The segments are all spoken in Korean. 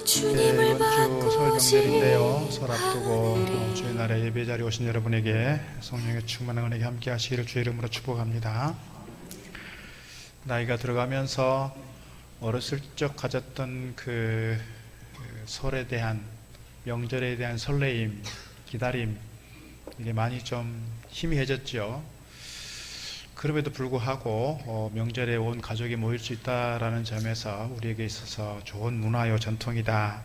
이번 주 설 명절인데요. 설 앞두고 주의 나라에 예배 자리에 오신 여러분에게 성령의 충만한 은혜가 함께 하시기를 주의 이름으로 축복합니다. 나이가 들어가면서 어렸을 적 가졌던 그 설에 대한, 명절에 대한 설레임, 기다림, 이게 많이 좀 희미해졌죠. 그럼에도 불구하고 명절에 온 가족이 모일 수 있다라는 점에서 우리에게 있어서 좋은 문화요 전통이다,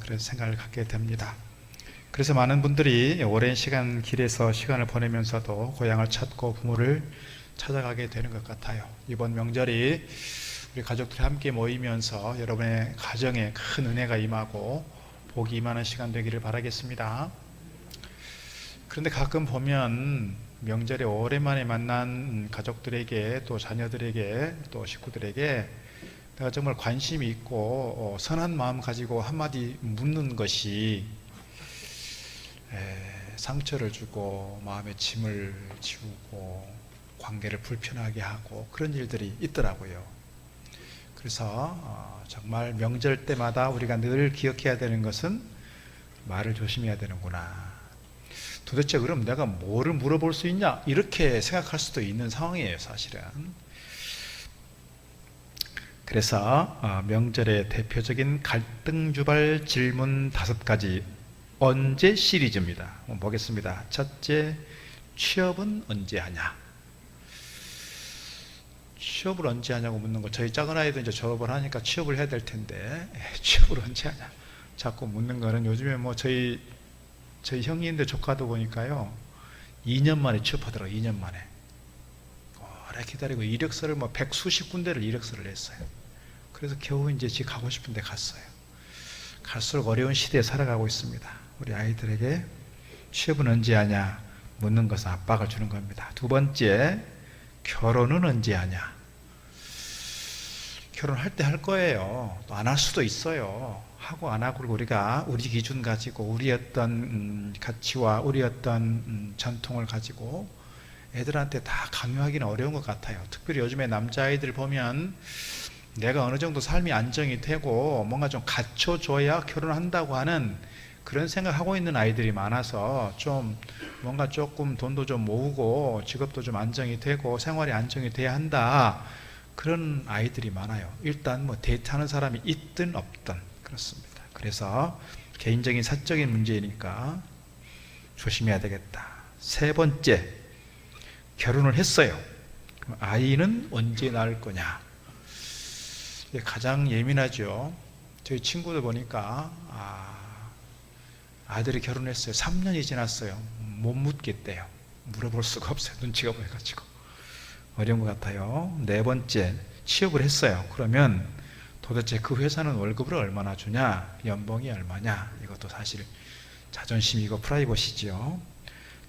그런 생각을 갖게 됩니다. 그래서 많은 분들이 오랜 시간 길에서 시간을 보내면서도 고향을 찾고 부모를 찾아가게 되는 것 같아요. 이번 명절이 우리 가족들이 함께 모이면서 여러분의 가정에 큰 은혜가 임하고 복이 임하는 시간 되기를 바라겠습니다. 그런데 가끔 보면 명절에 오랜만에 만난 가족들에게, 또 자녀들에게, 또 식구들에게 내가 정말 관심이 있고 선한 마음 가지고 한마디 묻는 것이 상처를 주고 마음에 짐을 지우고 관계를 불편하게 하고 그런 일들이 있더라고요. 그래서 정말 명절 때마다 우리가 늘 기억해야 되는 것은 말을 조심해야 되는구나. 도대체 그럼 내가 뭐를 물어볼 수 있냐? 이렇게 생각할 수도 있는 상황이에요, 사실은. 그래서 명절의 대표적인 갈등 유발 질문 5가지 언제 시리즈입니다. 한번 보겠습니다. 첫째, 취업은 언제 하냐? 취업을 언제 하냐고 묻는 거, 저희 작은 아이도 이제 졸업을 하니까 취업을 해야 될 텐데 취업을 언제 하냐 자꾸 묻는 거는, 요즘에 뭐 저희 형님들 조카도 보니까요 2년 만에 취업하더라고요. 2년 만에 오래 기다리고 이력서를 뭐 100수십 군데를 이력서를 냈어요. 그래서 겨우 이제 지 가고 싶은 데 갔어요. 갈수록 어려운 시대에 살아가고 있습니다. 우리 아이들에게 취업은 언제 하냐 묻는 것은 압박을 주는 겁니다. 두 번째, 결혼은 언제 하냐? 결혼할 때 할 거예요. 또 안 할 수도 있어요. 하고 안 하고, 우리가 우리 기준 가지고 우리 어떤 가치와 우리 어떤 전통을 가지고 애들한테 다 강요하기는 어려운 것 같아요. 특별히 요즘에 남자아이들 보면 내가 어느 정도 삶이 안정이 되고 뭔가 좀 갖춰줘야 결혼한다고 하는 그런 생각하고 있는 아이들이 많아서, 좀 뭔가 조금 돈도 좀 모으고 직업도 좀 안정이 되고 생활이 안정이 돼야 한다, 그런 아이들이 많아요. 일단 뭐 데이트하는 사람이 있든 없든 그렇습니다. 그래서 개인적인 사적인 문제이니까 조심해야 되겠다. 세 번째, 결혼을 했어요. 그럼 아이는 언제 낳을 거냐? 이게 가장 예민하죠. 저희 친구들 보니까 아들이 결혼했어요. 3년이 지났어요. 못 묻겠대요. 물어볼 수가 없어요. 눈치가 보여가지고. 어려운 것 같아요. 네 번째, 취업을 했어요. 그러면 도대체 그 회사는 월급을 얼마나 주냐? 연봉이 얼마냐? 이것도 사실 자존심이고 프라이버시죠.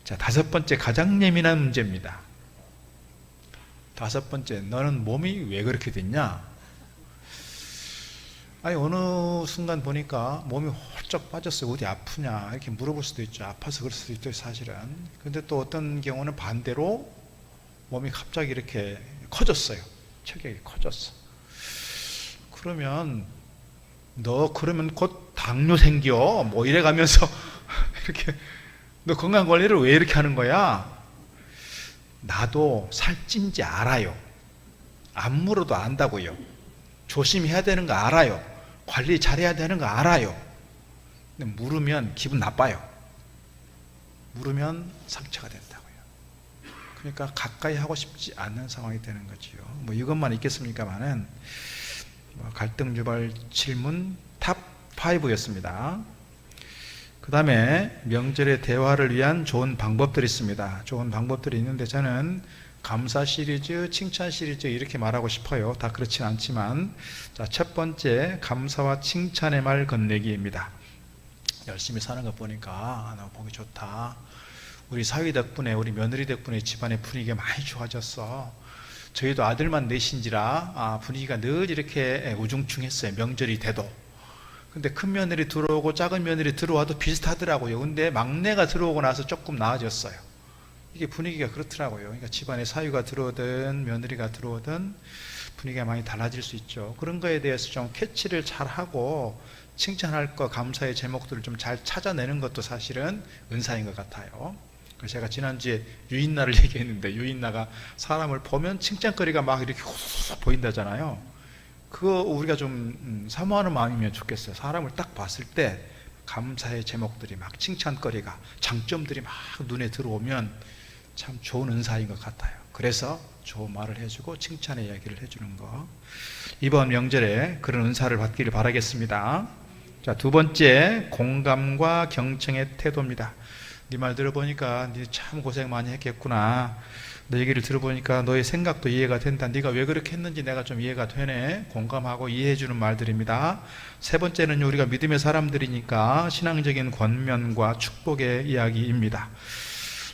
자, 다섯 번째, 가장 예민한 문제입니다. 다섯 번째, 너는 몸이 왜 그렇게 됐냐? 아니, 어느 순간 보니까 몸이 홀쩍 빠졌어요. 어디 아프냐? 이렇게 물어볼 수도 있죠. 아파서 그럴 수도 있죠, 사실은. 근데 또 어떤 경우는 반대로 몸이 갑자기 이렇게 커졌어요. 체격이 커졌어. 그러면 너 그러면 곧 당뇨 생겨 뭐 이래 가면서 이렇게 너 건강관리를 왜 이렇게 하는 거야? 나도 살찐지 알아요. 안 물어도 안다고요. 조심해야 되는 거 알아요. 관리 잘해야 되는 거 알아요. 근데 물으면 기분 나빠요. 물으면 상처가 된다고요. 그러니까 가까이 하고 싶지 않는 상황이 되는 거지요. 뭐 이것만 있겠습니까만은 갈등 유발 질문 탑 5였습니다. 그 다음에 명절의 대화를 위한 좋은 방법들이 있습니다. 좋은 방법들이 있는데 저는 감사 시리즈, 칭찬 시리즈 이렇게 말하고 싶어요. 다 그렇진 않지만, 자, 첫 번째, 감사와 칭찬의 말 건네기입니다. 열심히 사는 거 보니까 너무 보기 좋다. 우리 사위 덕분에, 우리 며느리 덕분에 집안의 분위기가 많이 좋아졌어. 저희도 아들만 넷인지라 분위기가 늘 이렇게 우중충했어요. 명절이 돼도. 근데 큰 며느리 들어오고 작은 며느리 들어와도 비슷하더라고요. 근데 막내가 들어오고 나서 조금 나아졌어요. 이게 분위기가 그렇더라고요. 그러니까 집안에 사위가 들어오든 며느리가 들어오든 분위기가 많이 달라질 수 있죠. 그런 거에 대해서 좀 캐치를 잘 하고 칭찬할 거, 감사의 제목들을 좀 잘 찾아내는 것도 사실은 은사인 것 같아요. 그래서 제가 지난주에 유인나를 얘기했는데, 유인나가 사람을 보면 칭찬거리가 막 이렇게 호소소 보인다잖아요. 그거 우리가 좀 사모하는 마음이면 좋겠어요. 사람을 딱 봤을 때 감사의 제목들이 막, 칭찬거리가, 장점들이 막 눈에 들어오면 참 좋은 은사인 것 같아요. 그래서 좋은 말을 해주고 칭찬의 이야기를 해주는 거, 이번 명절에 그런 은사를 받기를 바라겠습니다. 자, 두 번째, 공감과 경청의 태도입니다. 네 말 들어보니까 네 참 고생 많이 했겠구나. 너 얘기를 들어보니까 너의 생각도 이해가 된다. 네가 왜 그렇게 했는지 내가 좀 이해가 되네. 공감하고 이해해주는 말들입니다. 세 번째는 우리가 믿음의 사람들이니까 신앙적인 권면과 축복의 이야기입니다.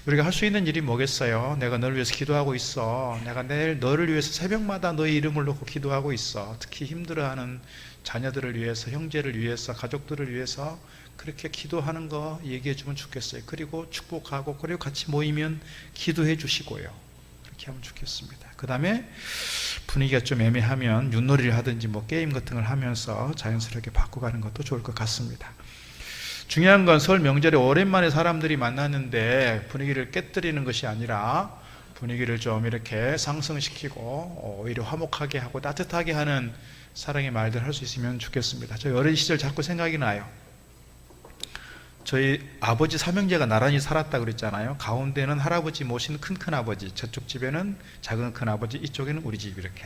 우리가 할 수 있는 일이 뭐겠어요? 내가 너를 위해서 기도하고 있어. 내가 내일 너를 위해서 새벽마다 너의 이름을 놓고 기도하고 있어. 특히 힘들어하는 자녀들을 위해서, 형제를 위해서, 가족들을 위해서 그렇게 기도하는 거 얘기해 주면 좋겠어요. 그리고 축복하고, 그리고 같이 모이면 기도해 주시고요. 그렇게 하면 좋겠습니다. 그 다음에 분위기가 좀 애매하면 윷놀이를 하든지 뭐 게임 같은 걸 하면서 자연스럽게 바꿔가는 것도 좋을 것 같습니다. 중요한 건 설 명절에 오랜만에 사람들이 만났는데 분위기를 깨뜨리는 것이 아니라 분위기를 좀 이렇게 상승시키고 오히려 화목하게 하고 따뜻하게 하는 사랑의 말들 할 수 있으면 좋겠습니다. 저희 어린 시절 자꾸 생각이 나요. 저희 아버지 삼형제가 나란히 살았다 그랬잖아요. 가운데는 할아버지 모신 큰아버지, 저쪽 집에는 작은 큰아버지, 이쪽에는 우리 집, 이렇게.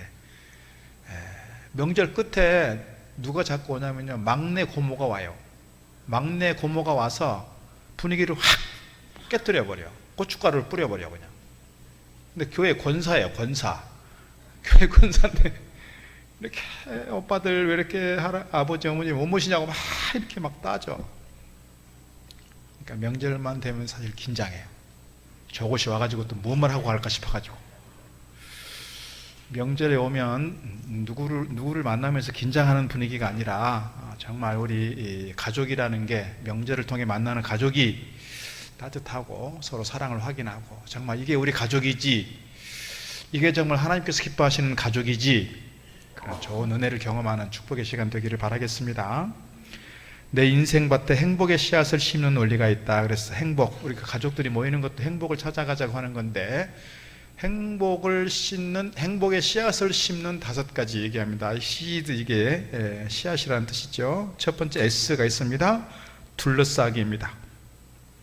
명절 끝에 누가 자꾸 오냐면요, 막내 고모가 와요. 막내 고모가 와서 분위기를 확 깨뜨려버려. 고춧가루를 뿌려버려 그냥. 근데 교회 권사예요, 권사. 교회 권사인데 이렇게 오빠들 왜 이렇게 아버지 어머니 못 모시냐고 막 이렇게 막 따져. 그러니까 명절만 되면 사실 긴장해요. 저곳이 와가지고 또 무슨 말 하고 갈까 싶어가지고. 명절에 오면 누구를 만나면서 긴장하는 분위기가 아니라 정말 우리 가족이라는 게, 명절을 통해 만나는 가족이 따뜻하고 서로 사랑을 확인하고, 정말 이게 우리 가족이지, 이게 정말 하나님께서 기뻐하시는 가족이지, 그런 좋은 은혜를 경험하는 축복의 시간 되기를 바라겠습니다. 내 인생밭에 행복의 씨앗을 심는 원리가 있다. 그래서 행복, 우리 가족들이 모이는 것도 행복을 찾아가자고 하는 건데, 행복의 씨앗을 심는 5가지 얘기합니다. 시드, 이게 씨앗이라는 뜻이죠. 첫 번째 S가 있습니다. 둘러싸기입니다.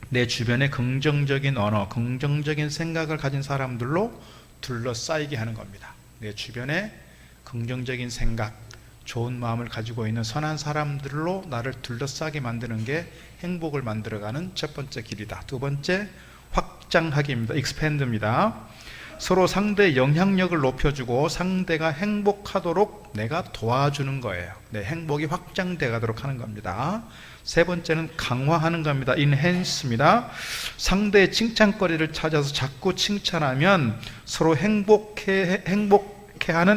내 주변에 긍정적인 언어, 긍정적인 생각을 가진 사람들로 둘러싸이게 하는 겁니다. 내 주변에 긍정적인 생각, 좋은 마음을 가지고 있는 선한 사람들로 나를 둘러싸게 만드는 게 행복을 만들어가는 첫 번째 길이다. 두 번째, 확장하기입니다. expand입니다. 서로 상대의 영향력을 높여주고 상대가 행복하도록 내가 도와주는 거예요. 내 행복이 확장되도록 하는 겁니다. 세 번째는 강화하는 겁니다. enhance입니다. 상대의 칭찬거리를 찾아서 자꾸 칭찬하면 서로 행복해하는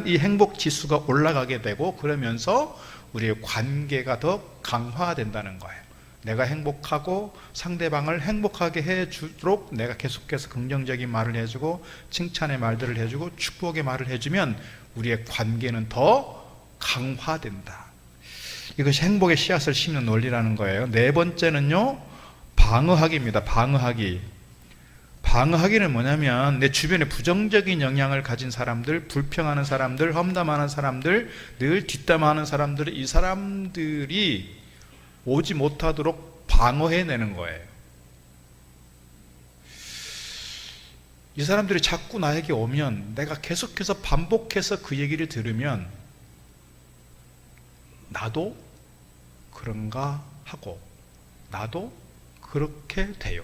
이 행복 지수가 올라가게 되고, 그러면서 우리의 관계가 더 강화된다는 거예요. 내가 행복하고 상대방을 행복하게 해주도록 내가 계속해서 긍정적인 말을 해주고, 칭찬의 말들을 해주고, 축복의 말을 해주면 우리의 관계는 더 강화된다. 이것이 행복의 씨앗을 심는 원리라는 거예요. 네 번째는요, 방어하기입니다. 방어하기. 방어하기는 뭐냐면, 내 주변에 부정적인 영향을 가진 사람들, 불평하는 사람들, 험담하는 사람들, 늘 뒷담화하는 사람들, 이 사람들이 오지 못하도록 방어해내는 거예요. 이 사람들이 자꾸 나에게 오면 내가 계속해서 반복해서 그 얘기를 들으면 나도 그런가 하고, 나도 그렇게 돼요.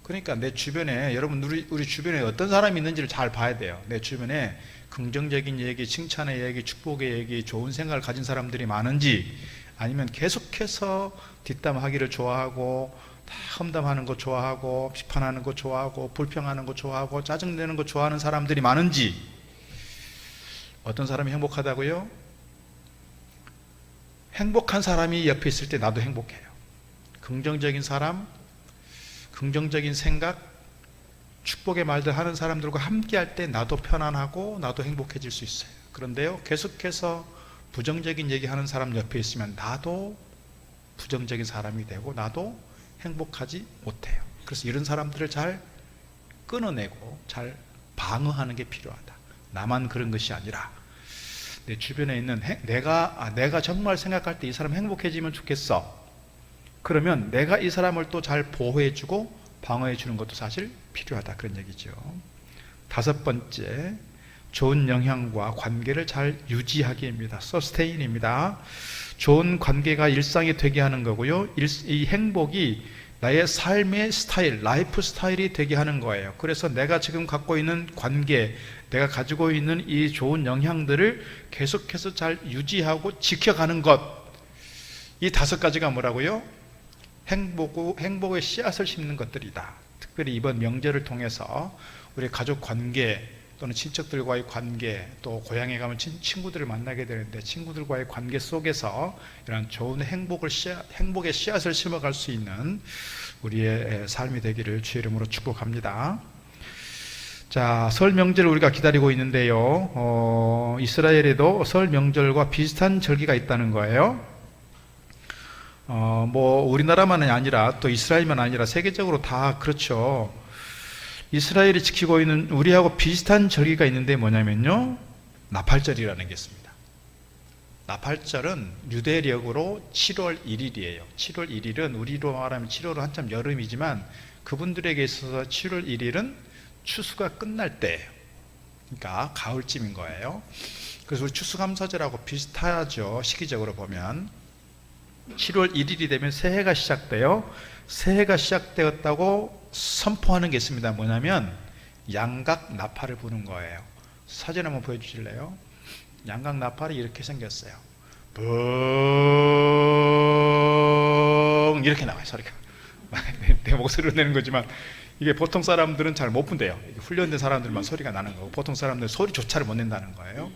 그러니까 내 주변에, 여러분 우리 주변에 어떤 사람이 있는지를 잘 봐야 돼요. 내 주변에 긍정적인 얘기, 칭찬의 얘기, 축복의 얘기, 좋은 생각을 가진 사람들이 많은지, 아니면 계속해서 뒷담하기를 좋아하고, 다 험담하는 거 좋아하고, 비판하는 거 좋아하고, 불평하는 거 좋아하고, 짜증내는 거 좋아하는 사람들이 많은지. 어떤 사람이 행복하다고요? 행복한 사람이 옆에 있을 때 나도 행복해요. 긍정적인 사람, 긍정적인 생각, 축복의 말들 하는 사람들과 함께 할 때 나도 편안하고 나도 행복해질 수 있어요. 그런데요, 계속해서 부정적인 얘기하는 사람 옆에 있으면 나도 부정적인 사람이 되고 나도 행복하지 못해요. 그래서 이런 사람들을 잘 끊어내고 잘 방어하는 게 필요하다. 나만 그런 것이 아니라 내 주변에 있는 내가 정말 생각할 때 이 사람 행복해지면 좋겠어. 그러면 내가 이 사람을 또 잘 보호해주고 방어해주는 것도 사실 필요하다, 그런 얘기죠. 다섯 번째, 좋은 영향과 관계를 잘 유지하기입니다. 서스테인입니다. 좋은 관계가 일상이 되게 하는 거고요. 이 행복이 나의 삶의 스타일, 라이프 스타일이 되게 하는 거예요. 그래서 내가 지금 갖고 있는 관계, 내가 가지고 있는 이 좋은 영향들을 계속해서 잘 유지하고 지켜가는 것. 이 다섯 가지가 뭐라고요? 행복의 씨앗을 심는 것들이다. 특별히 이번 명절을 통해서 우리 가족 관계 또는 친척들과의 관계, 또 고향에 가면 친구들을 만나게 되는데 친구들과의 관계 속에서 이런 좋은 행복의 씨앗을 심어갈 수 있는 우리의 삶이 되기를 주의 이름으로 축복합니다. 자, 설 명절을 우리가 기다리고 있는데요. 이스라엘에도 설 명절과 비슷한 절기가 있다는 거예요. 뭐 우리나라만이 아니라 또 이스라엘만 아니라 세계적으로 다 그렇죠. 이스라엘이 지키고 있는 우리하고 비슷한 절기가 있는데 뭐냐면요, 나팔절이라는 게 있습니다. 나팔절은 유대력으로 7월 1일이에요. 7월 1일은 우리로 말하면 7월은 한참 여름이지만 그분들에게 있어서 7월 1일은 추수가 끝날 때예요. 그러니까 가을쯤인 거예요. 그래서 우리 추수감사절하고 비슷하죠. 시기적으로 보면 7월 1일이 되면 새해가 시작돼요. 새해가 시작되었다고 선포하는 게 있습니다. 뭐냐면 양각 나팔을 부는 거예요. 사진 한번 보여주실래요? 양각 나팔이 이렇게 생겼어요. 붕 이렇게 나와요, 소리가. 내 목소리로 내는 거지만 이게 보통 사람들은 잘 못 분대요. 훈련된 사람들만 소리가 나는 거고 보통 사람들은 소리조차를 못 낸다는 거예요.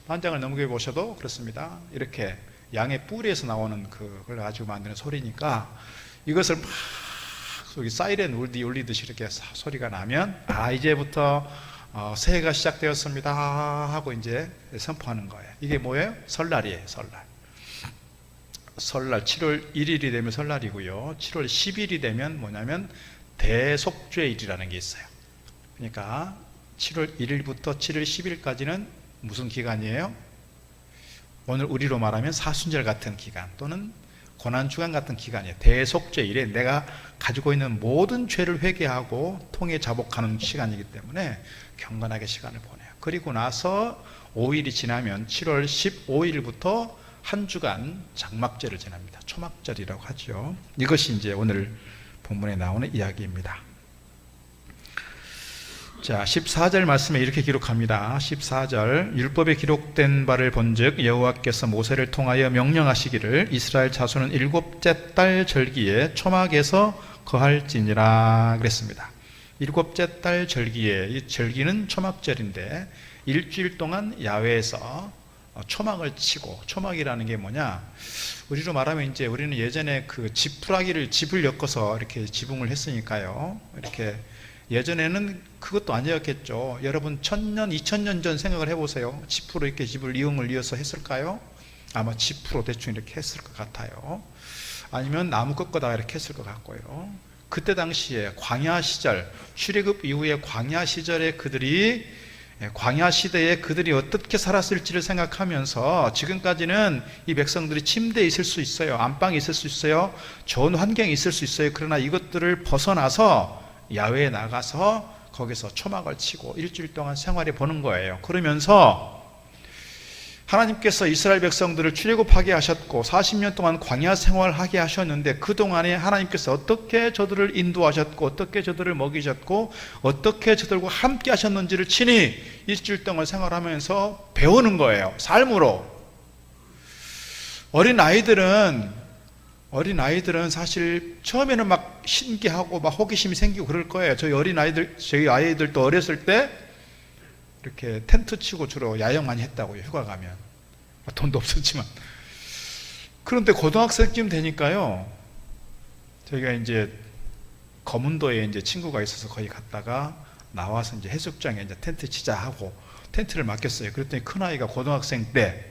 한 장을 넘겨 보셔도 그렇습니다. 이렇게 양의 뿌리에서 나오는 그걸 가지고 만드는 소리니까 이것을 막 여기 사이렌 울리듯이 이렇게 소리가 나면 이제부터 새해가 시작되었습니다 하고 이제 선포하는 거예요. 이게 뭐예요? 설날이에요. 설날 7월 1일이 되면 설날이고요. 7월 10일이 되면 뭐냐면 대속죄일이라는 게 있어요. 그러니까 7월 1일부터 7월 10일까지는 무슨 기간이에요? 오늘 우리로 말하면 사순절 같은 기간 또는 고난주간 같은 기간이에요. 대속죄일에 내가 가지고 있는 모든 죄를 회개하고 통해 자복하는 시간이기 때문에 경건하게 시간을 보내요. 그리고 나서 5일이 지나면 7월 15일부터 한 주간 장막절을 지납니다. 초막절이라고 하죠. 이것이 이제 오늘 본문에 나오는 이야기입니다. 자, 14절 말씀에 이렇게 기록합니다. 14절, 율법에 기록된 바를 본즉 여호와께서 모세를 통하여 명령하시기를 이스라엘 자손은 일곱째 달 절기에 초막에서 거할지니라 그랬습니다. 일곱째 달 절기에, 이 절기는 초막절인데 일주일 동안 야외에서 초막을 치고, 초막이라는 게 뭐냐, 우리로 말하면 이제 우리는 예전에 그 지푸라기를 집을 엮어서 이렇게 지붕을 했으니까요. 이렇게 예전에는 그것도 아니었겠죠. 여러분 1000년, 2000년 전 생각을 해보세요. 지프로 이렇게 집을 이응을 이어서 했을까요? 아마 지프로 대충 이렇게 했을 것 같아요. 아니면 나무 꺾어다가 이렇게 했을 것 같고요. 그때 당시에 광야 시절, 출애굽 이후에 광야 시절에 광야 시대에 그들이 어떻게 살았을지를 생각하면서 지금까지는 이 백성들이 침대에 있을 수 있어요. 안방에 있을 수 있어요. 좋은 환경에 있을 수 있어요. 그러나 이것들을 벗어나서 야외에 나가서 거기서 초막을 치고 일주일 동안 생활해 보는 거예요. 그러면서 하나님께서 이스라엘 백성들을 출애굽하게 하셨고 40년 동안 광야 생활하게 하셨는데 그동안에 하나님께서 어떻게 저들을 인도하셨고 어떻게 저들을 먹이셨고 어떻게 저들과 함께 하셨는지를 친히 일주일 동안 생활하면서 배우는 거예요. 삶으로. 어린아이들은 사실 처음에는 막 신기하고 막 호기심이 생기고 그럴 거예요. 저희 아이들도 어렸을 때 이렇게 텐트 치고 주로 야영 많이 했다고요. 휴가 가면. 돈도 없었지만. 그런데 고등학생쯤 되니까요. 저희가 이제 거문도에 이제 친구가 있어서 거기 갔다가 나와서 이제 해수욕장에 이제 텐트 치자 하고 텐트를 맡겼어요. 그랬더니 큰아이가 고등학생 때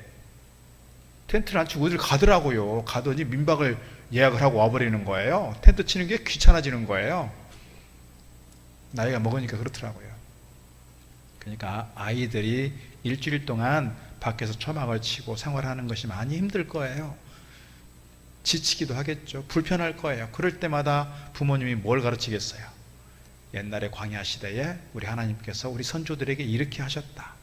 텐트를 안 치고 어딜 가더라고요. 가더니 민박을 예약을 하고 와버리는 거예요. 텐트 치는 게 귀찮아지는 거예요. 나이가 먹으니까 그렇더라고요. 그러니까 아이들이 일주일 동안 밖에서 초막을 치고 생활하는 것이 많이 힘들 거예요. 지치기도 하겠죠. 불편할 거예요. 그럴 때마다 부모님이 뭘 가르치겠어요? 옛날에 광야 시대에 우리 하나님께서 우리 선조들에게 이렇게 하셨다.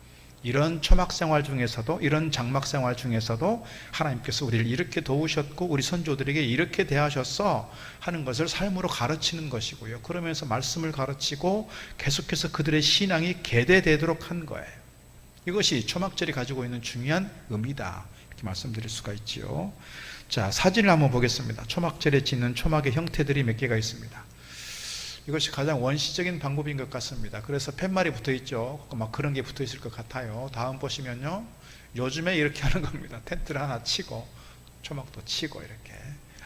이런 초막 생활 중에서도, 이런 장막 생활 중에서도 하나님께서 우리를 이렇게 도우셨고 우리 선조들에게 이렇게 대하셨어 하는 것을 삶으로 가르치는 것이고요. 그러면서 말씀을 가르치고 계속해서 그들의 신앙이 계대되도록 한 거예요. 이것이 초막절이 가지고 있는 중요한 의미다, 이렇게 말씀드릴 수가 있지요. 자, 사진을 한번 보겠습니다. 초막절에 짓는 초막의 형태들이 몇 개가 있습니다. 이것이 가장 원시적인 방법인 것 같습니다. 그래서 팻말이 붙어 있죠. 막 그런 게 붙어 있을 것 같아요. 다음 보시면요, 요즘에 이렇게 하는 겁니다. 텐트를 하나 치고 초막도 치고 이렇게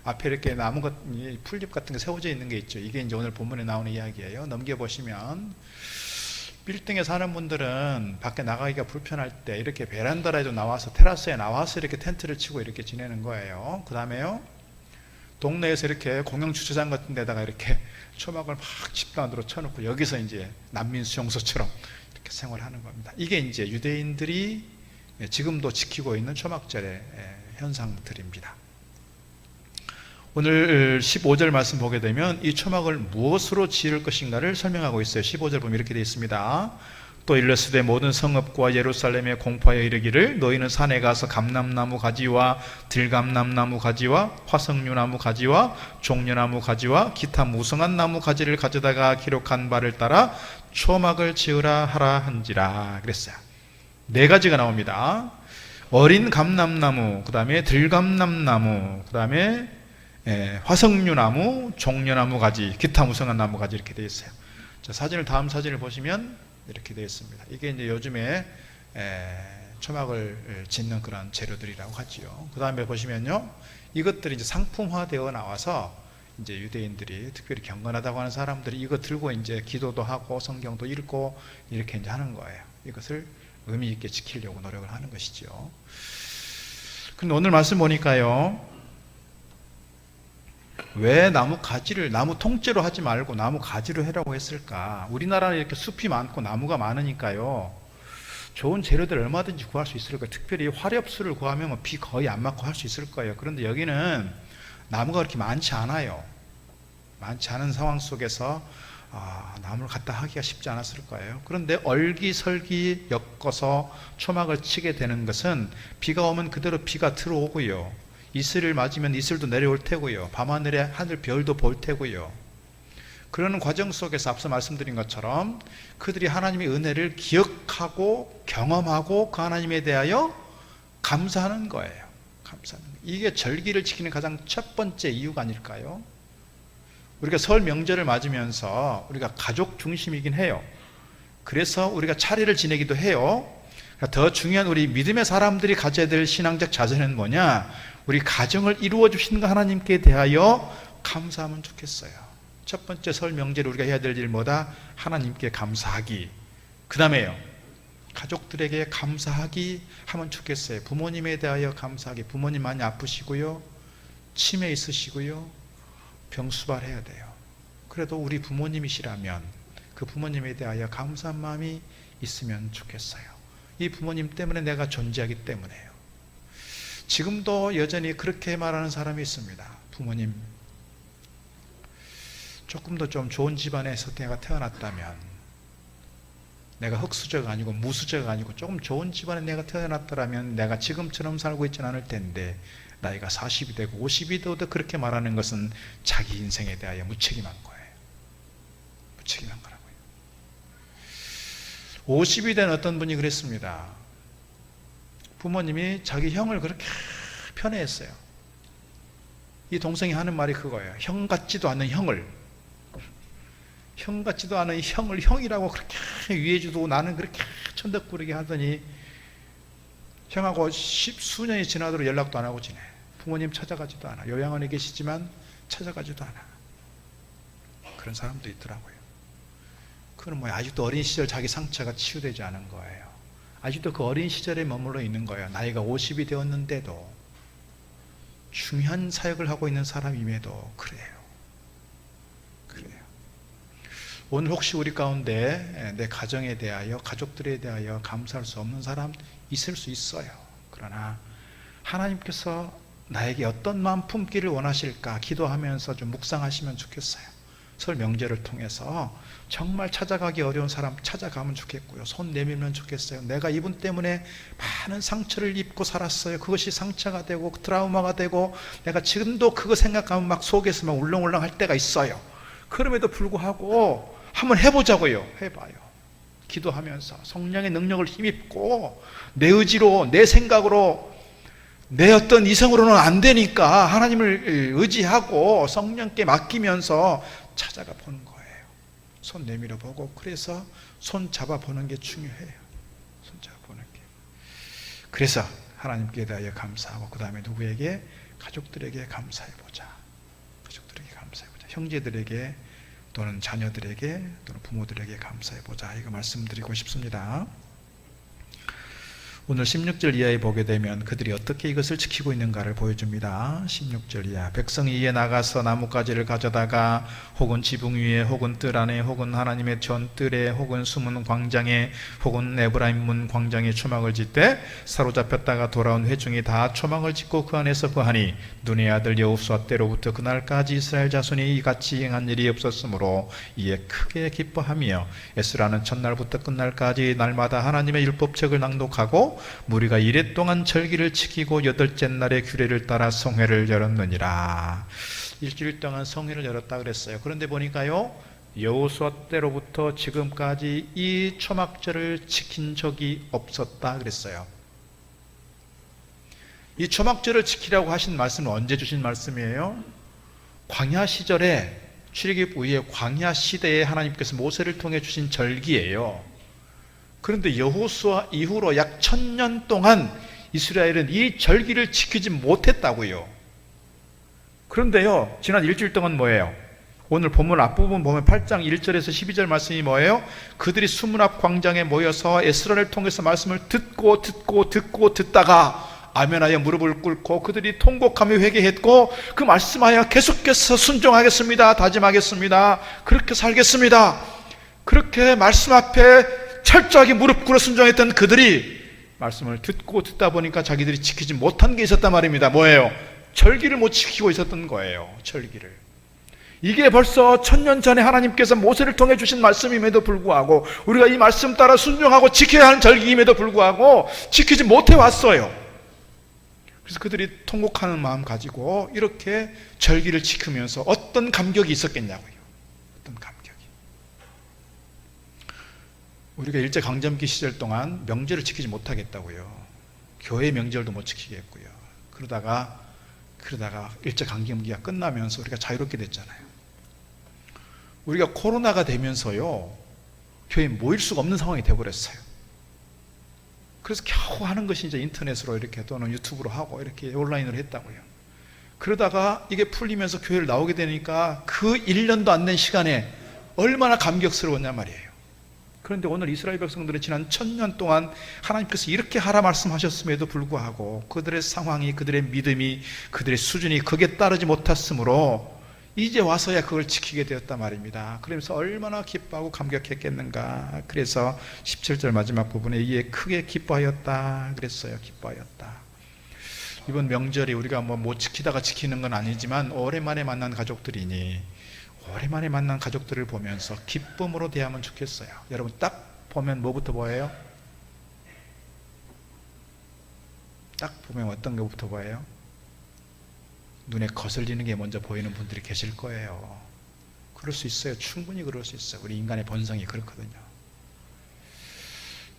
앞에 이렇게 나무 같은 풀잎 같은 게 세워져 있는 게 있죠. 이게 이제 오늘 본문에 나오는 이야기예요. 넘겨보시면 빌딩에 사는 분들은 밖에 나가기가 불편할 때 이렇게 베란다라도 나와서, 테라스에 나와서 이렇게 텐트를 치고 이렇게 지내는 거예요. 그 다음에요, 동네에서 이렇게 공영 주차장 같은 데다가 이렇게 초막을 막 집단으로 쳐놓고 여기서 이제 난민 수용소처럼 이렇게 생활하는 겁니다. 이게 이제 유대인들이 지금도 지키고 있는 초막절의 현상들입니다. 오늘 15절 말씀 보게 되면 이 초막을 무엇으로 지을 것인가를 설명하고 있어요. 15절 보면 이렇게 되어 있습니다. 또 일러스되 모든 성읍과 예루살렘에 공포하여 이르기를 너희는 산에 가서 감람나무 가지와 들감람나무 가지와 화석류나무 가지와 종려나무 가지와 기타 무성한 나무 가지를 가져다가 기록한 바를 따라 초막을 지으라 하라 한지라 그랬어요. 네 가지가 나옵니다. 어린 감람나무, 그 다음에 들감람나무, 그 다음에 화석류나무, 종려나무 가지, 기타 무성한 나무 가지, 이렇게 되어 있어요. 자, 다음 사진을 보시면 이렇게 되어 있습니다. 이게 이제 요즘에 초막을 짓는 그런 재료들이라고 하지요. 그 다음에 보시면요, 이것들이 이제 상품화되어 나와서 이제 유대인들이, 특별히 경건하다고 하는 사람들이 이거 들고 이제 기도도 하고 성경도 읽고 이렇게 이제 하는 거예요. 이것을 의미 있게 지키려고 노력을 하는 것이죠. 근데 오늘 말씀 보니까요, 왜 나무 가지를, 나무 통째로 하지 말고 나무 가지로 해라고 했을까? 우리나라는 이렇게 숲이 많고 나무가 많으니까요, 좋은 재료들 얼마든지 구할 수 있을 거예요. 특별히 화렵수를 구하면 비 거의 안 맞고 할 수 있을 거예요. 그런데 여기는 나무가 그렇게 많지 않아요. 많지 않은 상황 속에서 나무를 갖다 하기가 쉽지 않았을 거예요. 그런데 얼기설기 엮어서 초막을 치게 되는 것은 비가 오면 그대로 비가 들어오고요, 이슬을 맞으면 이슬도 내려올 테고요, 밤하늘에 하늘 별도 볼 테고요. 그러는 과정 속에서 앞서 말씀드린 것처럼 그들이 하나님의 은혜를 기억하고 경험하고 그 하나님에 대하여 감사하는 거예요. 감사하는 거예요. 이게 절기를 지키는 가장 첫 번째 이유가 아닐까요? 우리가 설 명절을 맞으면서 우리가 가족 중심이긴 해요. 그래서 우리가 차례를 지내기도 해요. 더 중요한 우리 믿음의 사람들이 가져야 될 신앙적 자세는 뭐냐? 우리 가정을 이루어 주시는 하나님께 대하여 감사하면 좋겠어요. 첫 번째 설 명제로 우리가 해야 될 일 뭐다? 하나님께 감사하기. 그 다음에요, 가족들에게 감사하기 하면 좋겠어요. 부모님에 대하여 감사하기. 부모님 많이 아프시고요, 치매 있으시고요, 병수발해야 돼요. 그래도 우리 부모님이시라면 그 부모님에 대하여 감사한 마음이 있으면 좋겠어요. 이 부모님 때문에 내가 존재하기 때문에요. 지금도 여전히 그렇게 말하는 사람이 있습니다. 부모님, 조금 더 좀 좋은 집안에서 내가 태어났다면, 내가 흙수저가 아니고 무수저가 아니고 조금 좋은 집안에 내가 태어났더라면 내가 지금처럼 살고 있지는 않을 텐데, 나이가 40이 되고 50이 되어도 그렇게 말하는 것은 자기 인생에 대하여 무책임한 거예요. 무책임한 거라고요. 50이 된 어떤 분이 그랬습니다. 부모님이 자기 형을 그렇게 편애했어요. 이 동생이 하는 말이 그거예요. 형 같지도 않은 형을, 형 같지도 않은 형을 형이라고 그렇게 위해 주고 나는 그렇게 천덕꾸러기 하더니 형하고 수년이 지나도록 연락도 안 하고 지내. 부모님 찾아가지도 않아. 요양원에 계시지만 찾아가지도 않아. 그런 사람도 있더라고요. 그건 뭐야, 아직도 어린 시절 자기 상처가 치유되지 않은 거예요. 아직도 그 어린 시절에 머물러 있는 거예요. 나이가 50이 되었는데도. 중요한 사역을 하고 있는 사람임에도 그래요. 오늘 혹시 우리 가운데 내 가정에 대하여, 가족들에 대하여 감사할 수 없는 사람 있을 수 있어요. 그러나 하나님께서 나에게 어떤 마음 품기를 원하실까 기도하면서 좀 묵상하시면 좋겠어요. 설 명절을 통해서 정말 찾아가기 어려운 사람 찾아가면 좋겠고요. 손 내밀면 좋겠어요. 내가 이분 때문에 많은 상처를 입고 살았어요. 그것이 상처가 되고 트라우마가 되고 내가 지금도 그거 생각하면 막 속에서 막 울렁울렁 할 때가 있어요. 그럼에도 불구하고 한번 해보자고요. 해봐요. 기도하면서 성령의 능력을 힘입고 내 의지로, 내 생각으로, 내 어떤 이성으로는 안 되니까 하나님을 의지하고 성령께 맡기면서 찾아가 보는 거예요. 손 내밀어 보고, 그래서 손 잡아 보는 게 중요해요. 손 잡아 보는 게. 그래서 하나님께 대하여 감사하고, 그 다음에 누구에게? 가족들에게 감사해 보자. 가족들에게 감사해 보자. 형제들에게 또는 자녀들에게 또는 부모들에게 감사해 보자. 이거 말씀드리고 싶습니다. 오늘 16절 이하에 보게 되면 그들이 어떻게 이것을 지키고 있는가를 보여줍니다. 16절 이하. 백성이 이에 나가서 나뭇가지를 가져다가 혹은 지붕 위에 혹은 뜰 안에 혹은 하나님의 전뜰에 혹은 숨은 광장에 혹은 에브라임 문 광장에 초막을 짓되 사로잡혔다가 돌아온 회중이 다 초막을 짓고 그 안에서 거하니 눈의 아들 여호수아 때로부터 그날까지 이스라엘 자손이 이같이 행한 일이 없었으므로 이에 크게 기뻐하며 에스라는 첫날부터 끝날까지 날마다 하나님의 율법책을 낭독하고 무리가 이레 동안 절기를 지키고 여덟째 날에 규례를 따라 성회를 열었느니라. 일주일 동안 성회를 열었다 그랬어요. 그런데 보니까요, 여호수아 때로부터 지금까지 이 초막절을 지킨 적이 없었다 그랬어요. 이 초막절을 지키라고 하신 말씀은 언제 주신 말씀이에요? 광야 시절에, 출애굽 후에 광야 시대에 하나님께서 모세를 통해 주신 절기예요. 그런데 여호수아 이후로 약 1000년 동안 이스라엘은 이 절기를 지키지 못했다고요. 그런데요, 지난 일주일 동안 뭐예요? 오늘 본문 앞부분 보면 8장 1절에서 12절 말씀이 뭐예요? 그들이 수문 앞 광장에 모여서 에스라를 통해서 말씀을 듣다가 아멘하여 무릎을 꿇고 그들이 통곡하며 회개했고 그 말씀하여 계속해서 순종하겠습니다, 다짐하겠습니다, 그렇게 살겠습니다, 그렇게 말씀 앞에 철저하게 무릎 꿇어 순종했던 그들이 말씀을 듣다 보니까 자기들이 지키지 못한 게 있었단 말입니다. 뭐예요? 절기를 못 지키고 있었던 거예요. 절기를. 이게 벌써 1000년 전에 하나님께서 모세를 통해 주신 말씀임에도 불구하고 우리가 이 말씀 따라 순종하고 지켜야 하는 절기임에도 불구하고 지키지 못해 왔어요. 그래서 그들이 통곡하는 마음 가지고 이렇게 절기를 지키면서 어떤 감격이 있었겠냐고요. 어떤 감격이. 우리가 일제강점기 시절 동안 명절을 지키지 못하겠다고요. 교회 명절도 못 지키겠고요. 그러다가 일제강점기가 끝나면서 우리가 자유롭게 됐잖아요. 우리가 코로나가 되면서요, 교회에 모일 수가 없는 상황이 되어버렸어요. 그래서 겨우 하는 것이 이제 인터넷으로 이렇게 또는 유튜브로 하고 이렇게 온라인으로 했다고요. 그러다가 이게 풀리면서 교회를 나오게 되니까 그 1년도 안 된 시간에 얼마나 감격스러웠냐 말이에요. 그런데 오늘 이스라엘 백성들은 지난 1000년 동안 하나님께서 이렇게 하라 말씀하셨음에도 불구하고 그들의 상황이, 그들의 믿음이, 그들의 수준이 거기에 따르지 못했으므로 이제 와서야 그걸 지키게 되었단 말입니다. 그러면서 얼마나 기뻐하고 감격했겠는가. 그래서 17절 마지막 부분에 이에 크게 기뻐하였다 그랬어요. 기뻐하였다. 이번 명절이 우리가 뭐 못 지키다가 지키는 건 아니지만 오랜만에 만난 가족들이니 오랜만에 만난 가족들을 보면서 기쁨으로 대하면 좋겠어요. 여러분 딱 보면 뭐부터 보여요? 딱 보면 어떤 것부터 보여요? 눈에 거슬리는 게 먼저 보이는 분들이 계실 거예요. 그럴 수 있어요. 충분히 그럴 수 있어요. 우리 인간의 본성이 그렇거든요.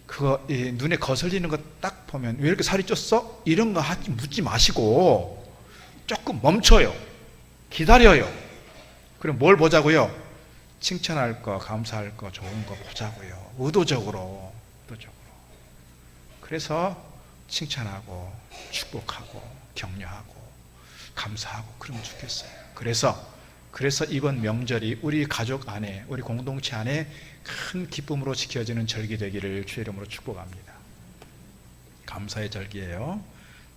그거 눈에 거슬리는 거 딱 보면 왜 이렇게 살이 쪘어? 이런 거 묻지 마시고 조금 멈춰요. 기다려요. 그럼 뭘 보자고요? 칭찬할 거, 감사할 거, 좋은 거 보자고요. 의도적으로. 그래서 칭찬하고 축복하고 격려하고 감사하고 그러면 좋겠어요. 그래서 이번 명절이 우리 가족 안에, 우리 공동체 안에 큰 기쁨으로 지켜지는 절기 되기를 주의 이름으로 축복합니다. 감사의 절기예요.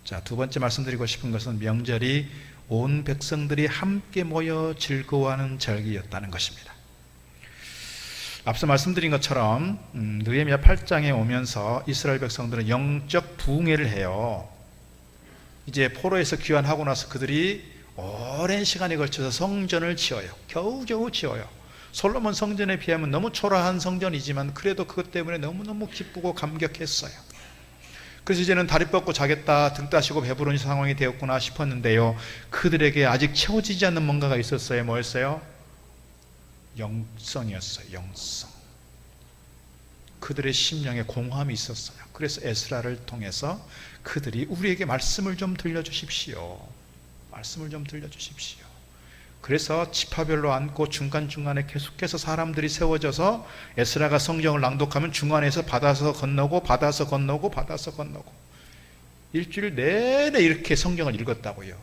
자, 두 번째 말씀드리고 싶은 것은 명절이 온 백성들이 함께 모여 즐거워하는 절기였다는 것입니다. 앞서 말씀드린 것처럼 느헤미야 8장에 오면서 이스라엘 백성들은 영적 부흥회를 해요. 이제 포로에서 귀환하고 나서 그들이 오랜 시간에 걸쳐서 성전을 지어요. 겨우겨우 지어요. 솔로몬 성전에 비하면 너무 초라한 성전이지만 그래도 그것 때문에 너무너무 기쁘고 감격했어요. 그래서 이제는 다리 뻗고 자겠다, 등 따시고 배부른 상황이 되었구나 싶었는데요, 그들에게 아직 채워지지 않는 뭔가가 있었어요. 뭐였어요? 영성이었어요. 영성. 그들의 심령에 공허함이 있었어요. 그래서 에스라를 통해서 그들이 우리에게 말씀을 좀 들려주십시오. 말씀을 좀 들려주십시오. 그래서 지파별로 앉고 중간중간에 계속해서 사람들이 세워져서 에스라가 성경을 낭독하면 중간에서 받아서 건너고 받아서 건너고 받아서 건너고 일주일 내내 이렇게 성경을 읽었다고요.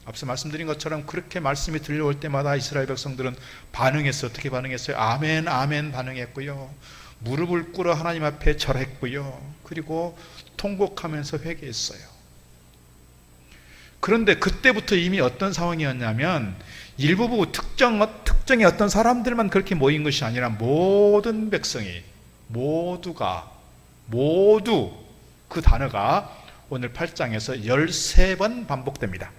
앞서 말씀드린 것처럼 그렇게 말씀이 들려올 때마다 이스라엘 백성들은 반응했어요. 어떻게 반응했어요? 아멘 아멘 반응했고요, 무릎을 꿇어 하나님 앞에 절했고요, 그리고 통곡하면서 회개했어요. 그런데 그때부터 이미 어떤 상황이었냐면 일부 특정의 어떤 사람들만 그렇게 모인 것이 아니라 모든 백성이, 모두 그 단어가 오늘 8장에서 13번 반복됩니다.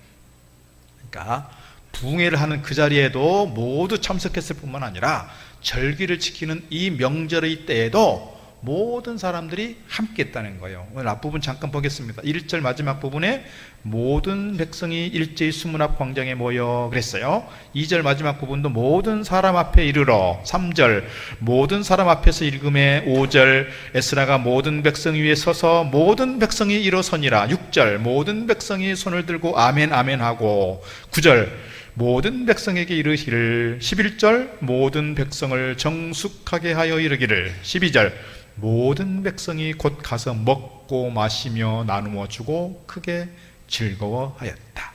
그러니까 부흥회를 하는 그 자리에도 모두 참석했을 뿐만 아니라 절기를 지키는 이 명절의 때에도 모든 사람들이 함께 했다는 거예요. 오늘 앞부분 잠깐 보겠습니다. 1절 마지막 부분에 모든 백성이 일제히 수문 앞 광장에 모여 그랬어요. 2절 마지막 부분도 모든 사람 앞에 이르러, 3절 모든 사람 앞에서 읽음에, 5절 에스라가 모든 백성 위에 서서 모든 백성이 일어서니라, 6절 모든 백성이 손을 들고 아멘 아멘 하고, 9절 모든 백성에게 이르기를, 11절 모든 백성을 정숙하게 하여 이르기를, 12절 모든 백성이 곧 가서 먹고 마시며 나누어 주고 크게 즐거워하였다.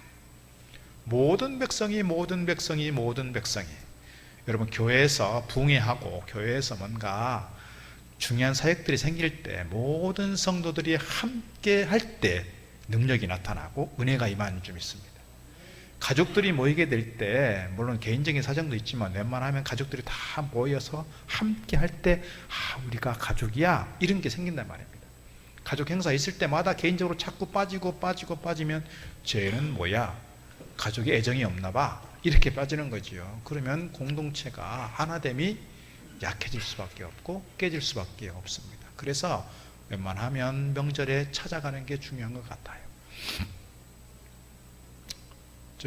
모든 백성이 여러분, 교회에서 부흥회하고 교회에서 뭔가 중요한 사역들이 생길 때 모든 성도들이 함께 할 때 능력이 나타나고 은혜가 임하는 좀 있습니다. 가족들이 모이게 될 때 물론 개인적인 사정도 있지만 웬만하면 가족들이 다 모여서 함께 할 때 우리가 가족이야, 이런 게 생긴단 말입니다. 가족 행사 있을 때마다 개인적으로 자꾸 빠지면 쟤는 뭐야, 가족에 애정이 없나 봐, 이렇게 빠지는 거지요. 그러면 공동체가 하나됨이 약해질 수밖에 없고 깨질 수밖에 없습니다. 그래서 웬만하면 명절에 찾아가는 게 중요한 것 같아요.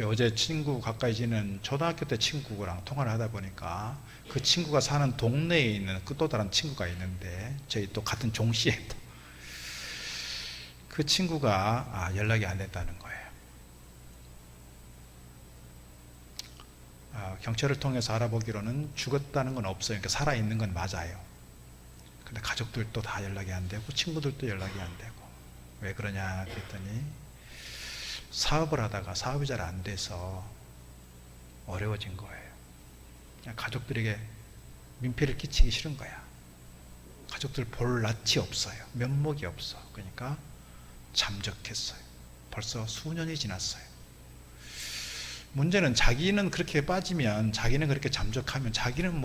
어제 친구, 가까이 지는 초등학교 때 친구랑 통화를 하다 보니까 그 친구가 사는 동네에 있는 또 다른 친구가 있는데 저희 또 같은 종시에 또 그 친구가 연락이 안 됐다는 거예요. 경찰을 통해서 알아보기로는 죽었다는 건 없어요. 그러니까 살아있는 건 맞아요. 근데 가족들도 다 연락이 안 되고 친구들도 연락이 안 되고, 왜 그러냐 그랬더니 사업을 하다가 사업이 잘 안 돼서 어려워진 거예요. 그냥 가족들에게 민폐를 끼치기 싫은 거야. 가족들 볼 낯이 없어요. 면목이 없어. 그러니까 잠적했어요. 벌써 수년이 지났어요. 문제는 자기는 그렇게 빠지면, 자기는 그렇게 잠적하면 자기는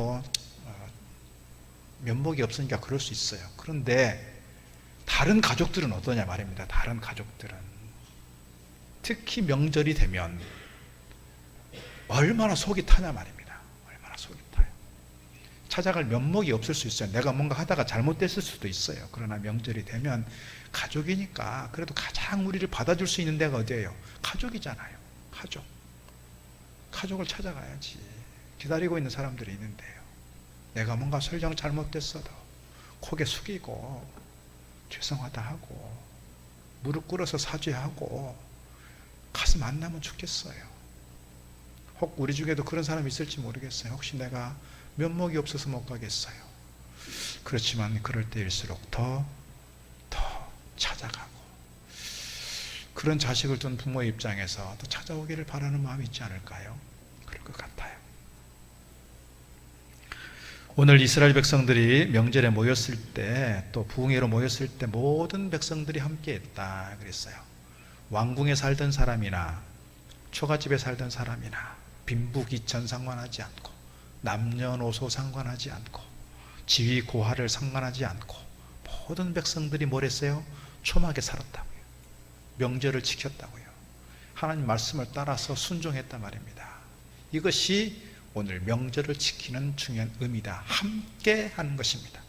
면목이 없으니까 그럴 수 있어요. 그런데 다른 가족들은 어떠냐 말입니다. 다른 가족들은 특히 명절이 되면 얼마나 속이 타냐 말입니다. 얼마나 속이 타요. 찾아갈 면목이 없을 수 있어요. 내가 뭔가 하다가 잘못됐을 수도 있어요. 그러나 명절이 되면 가족이니까 그래도 가장 우리를 받아줄 수 있는 데가 어디예요? 가족이잖아요. 가족을 찾아가야지. 기다리고 있는 사람들이 있는데요, 내가 뭔가 설령 잘못됐어도 고개 숙이고 죄송하다 하고 무릎 꿇어서 사죄하고 가서 만나면 좋겠어요. 혹 우리 중에도 그런 사람이 있을지 모르겠어요. 혹시 내가 면목이 없어서 못 가겠어요. 그렇지만 그럴 때일수록 더 찾아가고, 그런 자식을 둔 부모의 입장에서 더 찾아오기를 바라는 마음이 있지 않을까요? 그럴 것 같아요. 오늘 이스라엘 백성들이 명절에 모였을 때, 또 부흥회로 모였을 때 모든 백성들이 함께 했다 그랬어요. 왕궁에 살던 사람이나 초가집에 살던 사람이나 빈부귀천 상관하지 않고 남녀노소 상관하지 않고 지위 고하를 상관하지 않고 모든 백성들이 뭘 했어요? 초막에 살았다고요. 명절을 지켰다고요. 하나님 말씀을 따라서 순종했단 말입니다. 이것이 오늘 명절을 지키는 중요한 의미다. 함께 하는 것입니다.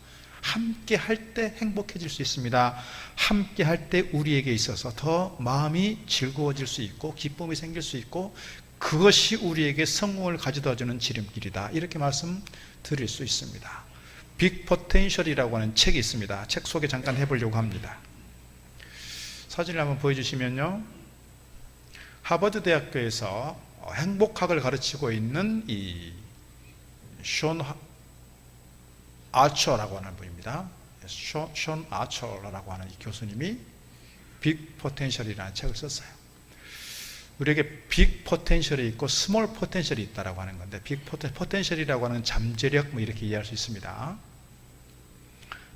함께 할 때 행복해질 수 있습니다. 함께 할 때 우리에게 있어서 더 마음이 즐거워질 수 있고 기쁨이 생길 수 있고 그것이 우리에게 성공을 가져다 주는 지름길이다. 이렇게 말씀드릴 수 있습니다. 빅 포텐셜이라고 하는 책이 있습니다. 책 소개 잠깐 해보려고 합니다. 사진을 한번 보여주시면요, 하버드 대학교에서 행복학을 가르치고 있는 이 숀 아처라고 하는 분입니다. 숀 아처라고 하는 이 교수님이 빅 포텐셜이라는 책을 썼어요. 우리에게 빅 포텐셜이 있고 스몰 포텐셜이 있다라고 하는 건데, 빅 포텐셜이라고 하는 잠재력 뭐 이렇게 이해할 수 있습니다.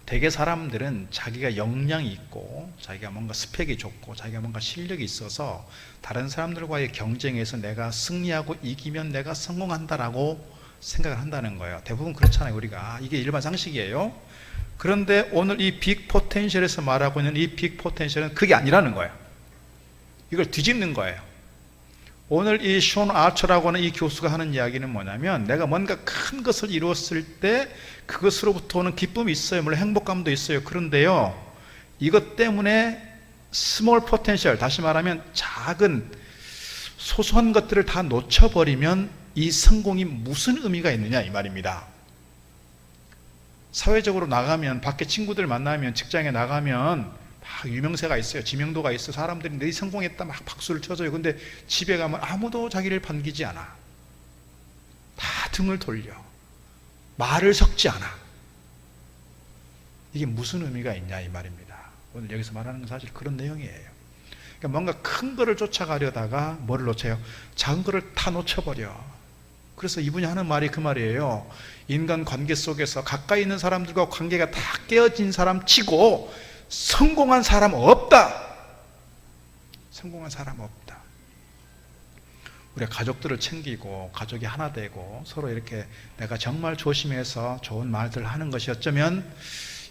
대개 사람들은 자기가 역량이 있고 자기가 뭔가 스펙이 좋고 자기가 뭔가 실력이 있어서 다른 사람들과의 경쟁에서 내가 승리하고 이기면 내가 성공한다라고 생각을 한다는 거예요. 대부분 그렇잖아요. 우리가 이게 일반 상식이에요. 그런데 오늘 이 빅 포텐셜에서 말하고 있는 이 빅 포텐셜은 그게 아니라는 거예요. 이걸 뒤집는 거예요. 오늘 이 숀 아처라고 하는 이 교수가 하는 이야기는 뭐냐면, 내가 뭔가 큰 것을 이루었을 때 그것으로부터 오는 기쁨이 있어요. 물론 행복감도 있어요. 그런데요, 이것 때문에 스몰 포텐셜, 다시 말하면 작은 소소한 것들을 다 놓쳐버리면 이 성공이 무슨 의미가 있느냐 이 말입니다. 사회적으로 나가면, 밖에 친구들 만나면, 직장에 나가면 막 유명세가 있어요. 지명도가 있어. 사람들이 너 성공했다 막 박수를 쳐줘요. 근데 집에 가면 아무도 자기를 반기지 않아. 다 등을 돌려. 말을 섞지 않아. 이게 무슨 의미가 있냐 이 말입니다. 오늘 여기서 말하는 건 사실 그런 내용이에요. 그러니까 뭔가 큰 거를 쫓아가려다가 뭐를 놓쳐요? 작은 거를 다 놓쳐버려. 그래서 이분이 하는 말이 그 말이에요. 인간 관계 속에서 가까이 있는 사람들과 관계가 다 깨어진 사람 치고 성공한 사람 없다. 성공한 사람 없다. 우리가 가족들을 챙기고 가족이 하나 되고 서로 이렇게 내가 정말 조심해서 좋은 말들을 하는 것이 어쩌면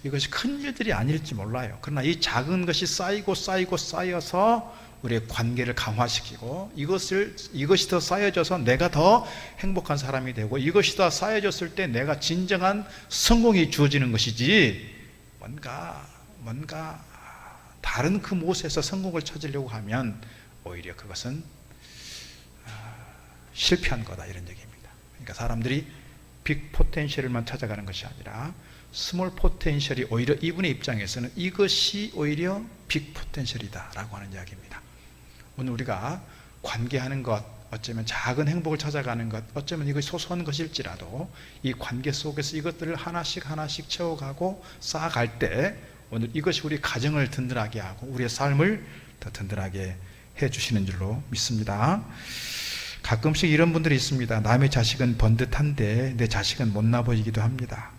이것이 큰 일들이 아닐지 몰라요. 그러나 이 작은 것이 쌓이고 쌓이고 쌓여서 우리의 관계를 강화시키고 이것이 더 쌓여져서 내가 더 행복한 사람이 되고 이것이 더 쌓여졌을 때 내가 진정한 성공이 주어지는 것이지, 뭔가 다른 그 못에서 성공을 찾으려고 하면 오히려 그것은 실패한 거다 이런 얘기입니다. 그러니까 사람들이 빅 포텐셜만 찾아가는 것이 아니라 스몰 포텐셜이 오히려 이분의 입장에서는 이것이 오히려 빅 포텐셜이다 라고 하는 이야기입니다. 오늘 우리가 관계하는 것, 어쩌면 작은 행복을 찾아가는 것, 어쩌면 이것이 소소한 것일지라도 이 관계 속에서 이것들을 하나씩 하나씩 채워가고 쌓아갈 때 오늘 이것이 우리 가정을 든든하게 하고 우리의 삶을 더 든든하게 해주시는 줄로 믿습니다. 가끔씩 이런 분들이 있습니다. 남의 자식은 번듯한데 내 자식은 못나 보이기도 합니다.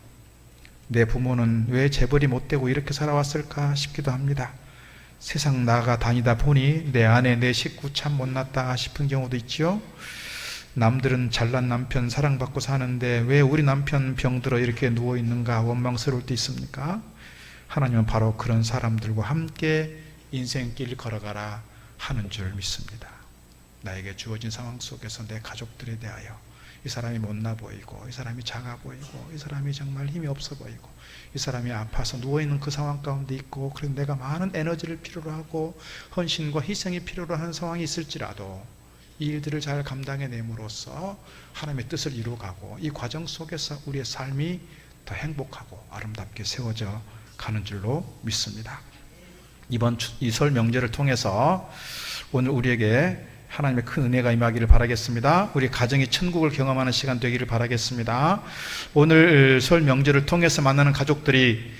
내 부모는 왜 재벌이 못되고 이렇게 살아왔을까 싶기도 합니다. 세상 나가 다니다 보니 내 아내 내 식구 참 못났다 싶은 경우도 있죠. 남들은 잘난 남편 사랑받고 사는데 왜 우리 남편 병들어 이렇게 누워있는가 원망스러울 때 있습니까? 하나님은 바로 그런 사람들과 함께 인생길 걸어가라 하는 줄 믿습니다. 나에게 주어진 상황 속에서 내 가족들에 대하여 이 사람이 못나 보이고 이 사람이 작아 보이고 이 사람이 정말 힘이 없어 보이고 이 사람이 아파서 누워있는 그 상황 가운데 있고, 그래서 내가 많은 에너지를 필요로 하고 헌신과 희생이 필요로 하는 상황이 있을지라도 이 일들을 잘 감당해냄으로써 하나님의 뜻을 이루어가고 이 과정 속에서 우리의 삶이 더 행복하고 아름답게 세워져 가는 줄로 믿습니다. 이번 이 설 명절을 통해서 오늘 우리에게 하나님의 큰 은혜가 임하기를 바라겠습니다. 우리 가정이 천국을 경험하는 시간 되기를 바라겠습니다. 오늘 설 명절을 통해서 만나는 가족들이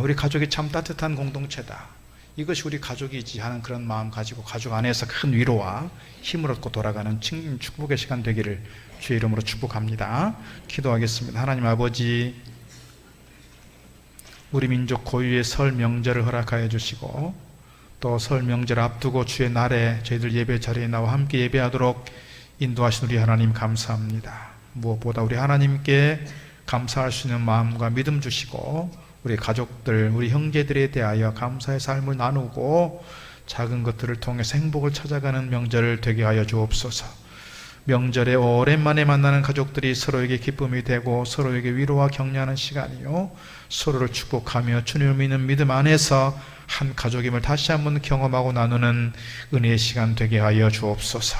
우리 가족이 참 따뜻한 공동체다, 이것이 우리 가족이지 하는 그런 마음 가지고 가족 안에서 큰 위로와 힘을 얻고 돌아가는 축복의 시간 되기를 주의 이름으로 축복합니다. 기도하겠습니다. 하나님 아버지, 우리 민족 고유의 설 명절을 허락하여 주시고 또 설 명절 앞두고 주의 날에 저희들 예배 자리에 나와 함께 예배하도록 인도하신 우리 하나님 감사합니다. 무엇보다 우리 하나님께 감사할 수 있는 마음과 믿음 주시고 우리 가족들, 우리 형제들에 대하여 감사의 삶을 나누고 작은 것들을 통해서 행복을 찾아가는 명절 되게 하여 주옵소서. 명절에 오랜만에 만나는 가족들이 서로에게 기쁨이 되고 서로에게 위로와 격려하는 시간이요, 서로를 축복하며 주님을 믿는 믿음 안에서 한 가족임을 다시 한번 경험하고 나누는 은혜의 시간 되게 하여 주옵소서.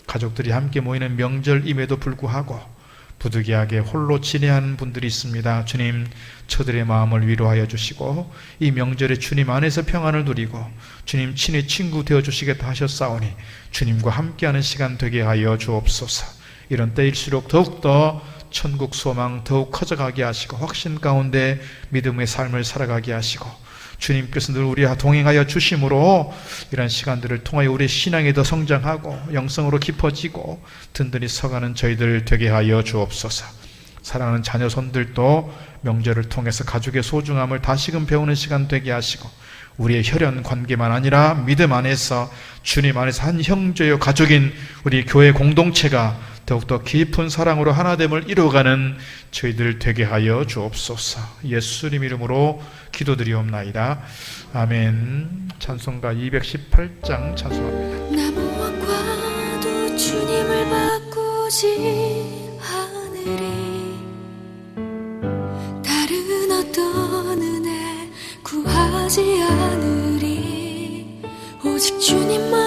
가족들이 함께 모이는 명절임에도 불구하고 부득이하게 홀로 지내하는 분들이 있습니다. 주님, 저들의 마음을 위로하여 주시고 이 명절에 주님 안에서 평안을 누리고 주님 친히 친구 되어주시겠다 하셨사오니 주님과 함께하는 시간 되게 하여 주옵소서. 이런 때일수록 더욱더 천국 소망 더욱 커져가게 하시고 확신 가운데 믿음의 삶을 살아가게 하시고 주님께서 늘 우리와 동행하여 주심으로 이런 시간들을 통하여 우리의 신앙이 더 성장하고 영성으로 깊어지고 든든히 서가는 저희들 되게 하여 주옵소서. 사랑하는 자녀 손들도 명절을 통해서 가족의 소중함을 다시금 배우는 시간 되게 하시고 우리의 혈연 관계만 아니라 믿음 안에서 주님 안에서 한 형제요 가족인 우리 교회 공동체가 더욱더 깊은 사랑으로 하나됨을 이루어가는 저희들 되게 하여 주옵소서. 예수님 이름으로 기도드리옵나이다. 아멘. 찬송가 218장 찬송합니다. 나 무엇과도 주님을 바꾸지 않으리. 다른 어떤 은혜 구하지 않으리. 오직 주님만